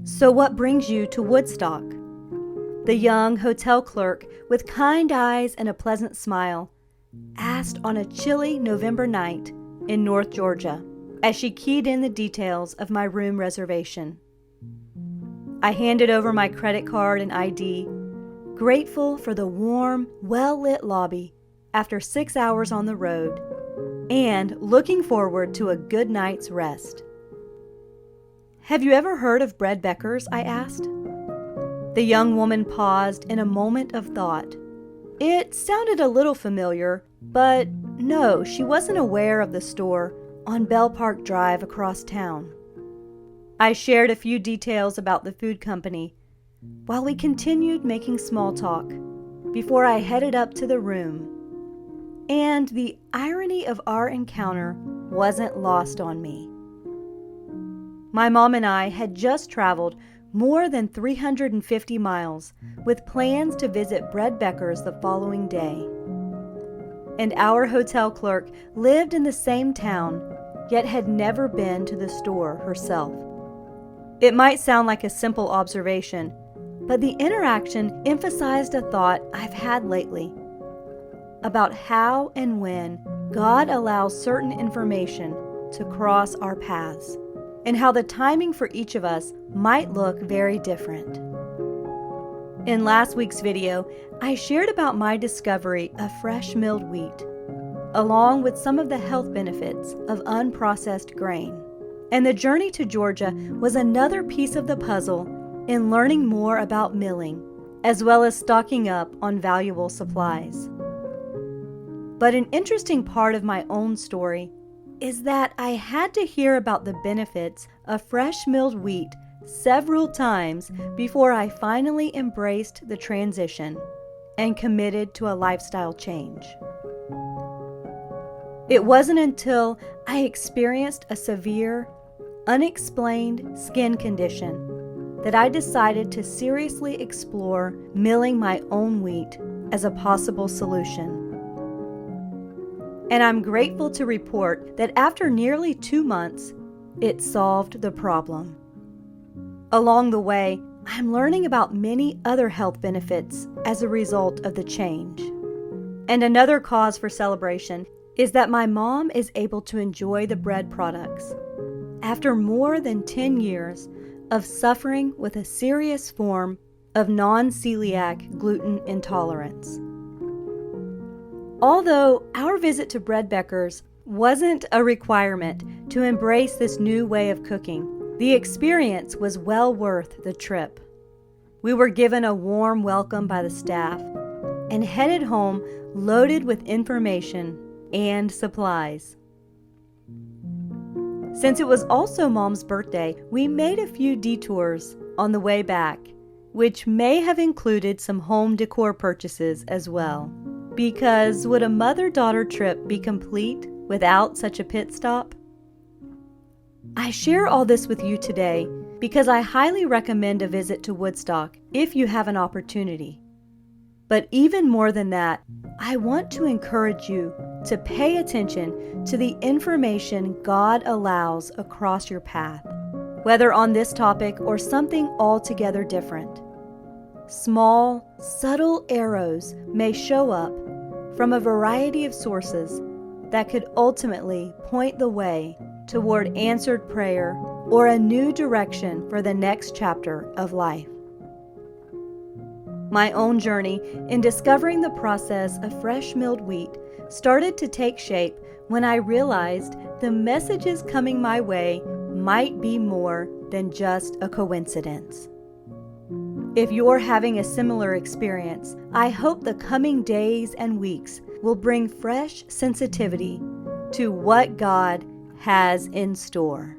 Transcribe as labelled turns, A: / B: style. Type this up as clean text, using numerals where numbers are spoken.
A: "So what brings you to Woodstock?" The young hotel clerk, with kind eyes and a pleasant smile, asked on a chilly November night in North Georgia, as she keyed in the details of my room reservation. I handed over my credit card and ID, grateful for the warm, well-lit lobby after 6 hours on the road, and looking forward to a good night's rest. "Have you ever heard of Bread Beckers?" I asked. The young woman paused in a moment of thought. It sounded a little familiar, but no, she wasn't aware of the store on Bell Park Drive across town. I shared a few details about the food company while we continued making small talk before I headed up to the room. And the irony of our encounter wasn't lost on me. My mom and I had just traveled more than 350 miles with plans to visit Bread Beckers the following day. And our hotel clerk lived in the same town, yet had never been to the store herself. It might sound like a simple observation, but the interaction emphasized a thought I've had lately about how and when God allows certain information to cross our paths, and how the timing for each of us might look very different. In last week's video, I shared about my discovery of fresh milled wheat, along with some of the health benefits of unprocessed grain. And the journey to Georgia was another piece of the puzzle in learning more about milling, as well as stocking up on valuable supplies. But an interesting part of my own story is that I had to hear about the benefits of fresh milled wheat several times before I finally embraced the transition and committed to a lifestyle change. It wasn't until I experienced a severe, unexplained skin condition that I decided to seriously explore milling my own wheat as a possible solution. And I'm grateful to report that after nearly 2 months, it solved the problem. Along the way, I'm learning about many other health benefits as a result of the change. And another cause for celebration is that my mom is able to enjoy the bread products after more than 10 years of suffering with a serious form of non-celiac gluten intolerance. Although our visit to Bread Beckers wasn't a requirement to embrace this new way of cooking, the experience was well worth the trip. We were given a warm welcome by the staff and headed home loaded with information and supplies. Since it was also Mom's birthday, we made a few detours on the way back, which may have included some home decor purchases as well. Because would a mother-daughter trip be complete without such a pit stop? I share all this with you today because I highly recommend a visit to Woodstock if you have an opportunity. But even more than that, I want to encourage you to pay attention to the information God allows across your path, whether on this topic or something altogether different. Small, subtle arrows may show up from a variety of sources that could ultimately point the way toward answered prayer or a new direction for the next chapter of life. My own journey in discovering the process of fresh milled wheat started to take shape when I realized the messages coming my way might be more than just a coincidence. If you're having a similar experience, I hope the coming days and weeks will bring fresh sensitivity to what God has in store.